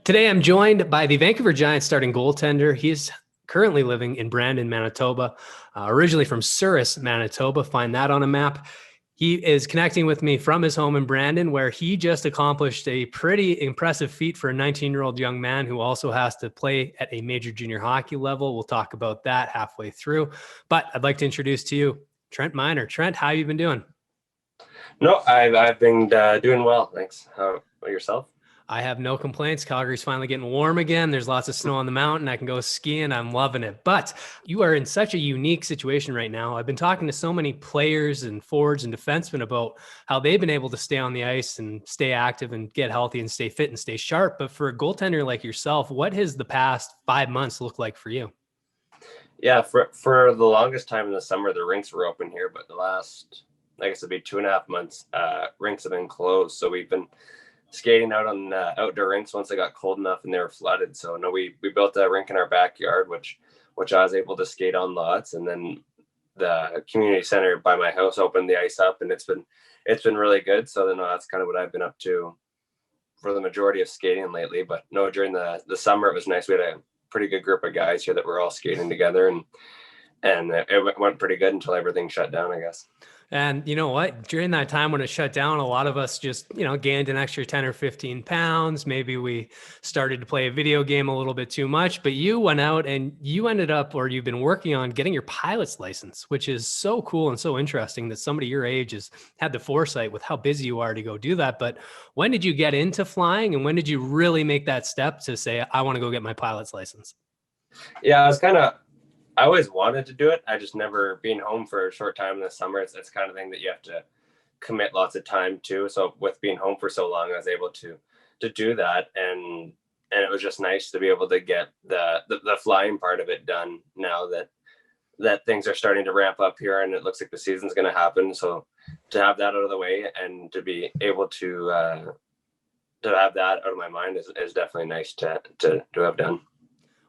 Today, I'm joined by the Vancouver Giants starting goaltender. He's currently living in Brandon, Manitoba, originally from Souris, Manitoba. Find that on a map. He is connecting with me from his home in Brandon, where he just accomplished a pretty impressive feat for a 19-year-old young man who also has to play at a major junior hockey level. We'll talk about that halfway through. But I'd like to introduce to you Trent Miner. Trent, how have you been doing? No, I've been doing well, thanks. How about yourself? I have no complaints. Calgary's finally getting warm again. There's lots of snow on the mountain. I can go skiing. I'm loving it. But you are in such a unique situation right now. I've been talking to so many players and forwards and defensemen about how they've been able to stay on the ice and stay active and get healthy and stay fit and stay sharp. But for a goaltender like yourself, what has the past 5 months looked like for you? Yeah, for the longest time in the summer, the rinks were open here, but the last, I guess it'd be 2.5 months, rinks have been closed. So we've been skating out on outdoor rinks once they got cold enough and they were flooded. So no, we built a rink in our backyard, which I was able to skate on lots, and then the community center by my house opened the ice up, and it's been really good. So then that's kind of what I've been up to for the majority of skating lately. But no, during the summer it was nice. We had a pretty good group of guys here that were all skating together, and it went pretty good until everything shut down, I guess. And you know what? During that time when it shut down, a lot of us just, gained an extra 10 or 15 pounds. Maybe we started to play a video game a little bit too much, but you went out and you ended up, or you've been working on getting your pilot's license, which is so cool and so interesting that somebody your age has had the foresight with how busy you are to go do that. But when did you get into flying, and when did you really make that step to say, I want to go get my pilot's license? Yeah, I always wanted to do it. I just never, being home for a short time in the summer. It's kind of thing that you have to commit lots of time to. So with being home for so long, I was able to do that, and it was just nice to be able to get the flying part of it done now that things are starting to ramp up here, and it looks like the season's going to happen. So to have that out of the way and to be able to have that out of my mind is definitely nice to have done.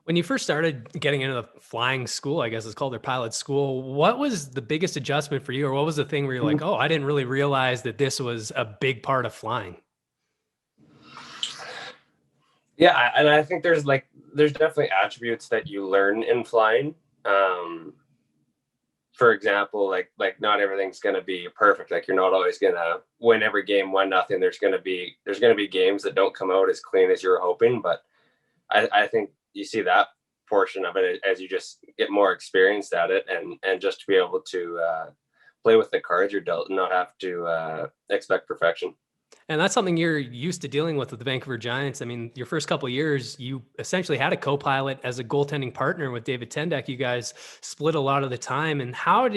When you first started getting into the flying school, I guess it's called their pilot school, what was the biggest adjustment for you? Or what was the thing where you're like, oh, I didn't really realize that this was a big part of flying? Yeah, and I think there's definitely attributes that you learn in flying. For example, like not everything's going to be perfect. Like you're not always going to win every game 1-0. There's going to be games that don't come out as clean as you were hoping, but I think you see that portion of it as you just get more experienced at it, and just to be able to play with the cards you're dealt and not have to expect perfection. And that's something you're used to dealing with the Vancouver Giants. I mean, your first couple of years, you essentially had a co-pilot as a goaltending partner with David Tendek. You guys split a lot of the time. And how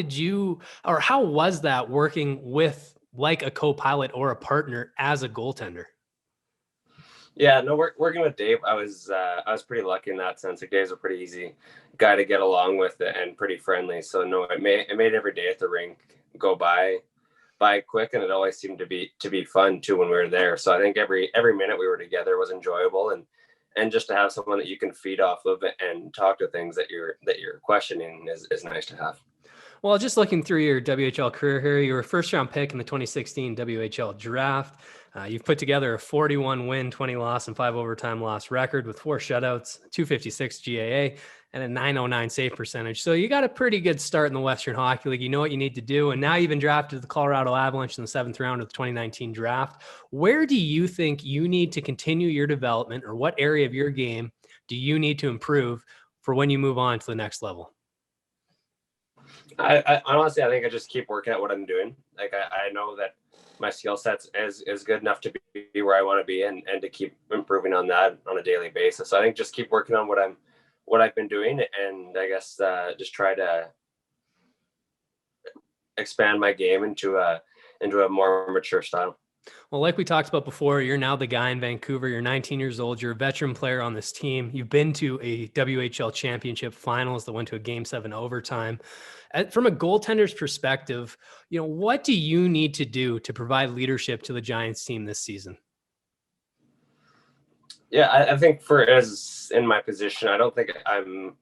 was that working with like a co-pilot or a partner as a goaltender? Yeah, no, working with Dave, I was pretty lucky in that sense. Like Dave's a pretty easy guy to get along with and pretty friendly. So no, it made every day at the rink go by quick, and it always seemed to be fun too when we were there. So I think every minute we were together was enjoyable, and just to have someone that you can feed off of and talk to things that you're questioning is nice to have. Well, just looking through your WHL career here, you were a first-round pick in the 2016 WHL draft. You've put together a 41 win, 20 loss, and 5 overtime loss record with 4 shutouts, 256 GAA, and a 909 save percentage. So you got a pretty good start in the Western Hockey League. You know what you need to do. And now you've been drafted to the Colorado Avalanche in the 7th round of the 2019 draft. Where do you think you need to continue your development, or what area of your game do you need to improve for when you move on to the next level? I honestly, I think I just keep working at what I'm doing. Like I know that my skill sets is good enough to be where I want to be, and to keep improving on that on a daily basis. So I think just keep working on what I've been doing, and I guess just try to expand my game into a more mature style. Well, like we talked about before, you're now the guy in Vancouver. You're 19 years old. You're a veteran player on this team. You've been to a WHL championship finals that went to a Game 7 overtime. From a goaltender's perspective, what do you need to do to provide leadership to the Giants team this season? Yeah, I think for as in my position, I don't think I'm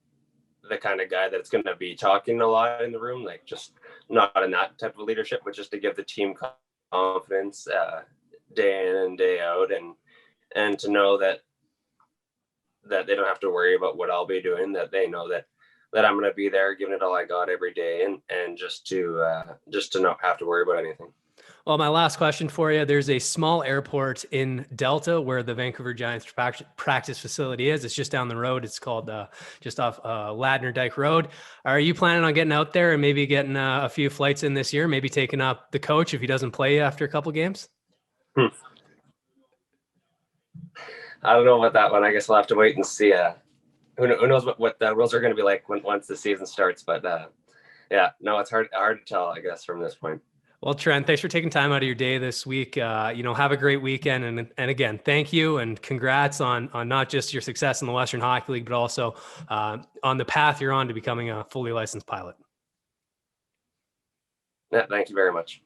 the kind of guy that's going to be talking a lot in the room, like just not in that type of leadership, but just to give the team confidence day in and day out, and to know that that they don't have to worry about what I'll be doing, that they know that I'm going to be there giving it all I got every day, and just to not have to worry about anything. Well, my last question for you, there's a small airport in Delta where the Vancouver Giants practice facility is. It's just down the road. It's called just off Ladner Dyke Road. Are you planning on getting out there and maybe getting a few flights in this year, maybe taking up the coach if he doesn't play after a couple games? I don't know about that one. I guess we'll have to wait and see. Who knows what the rules are going to be like once the season starts. But yeah, no, it's hard to tell, I guess, from this point. Well, Trent, thanks for taking time out of your day this week. Have a great weekend. And again, thank you and congrats on not just your success in the Western Hockey League, but also on the path you're on to becoming a fully licensed pilot. Yeah, thank you very much.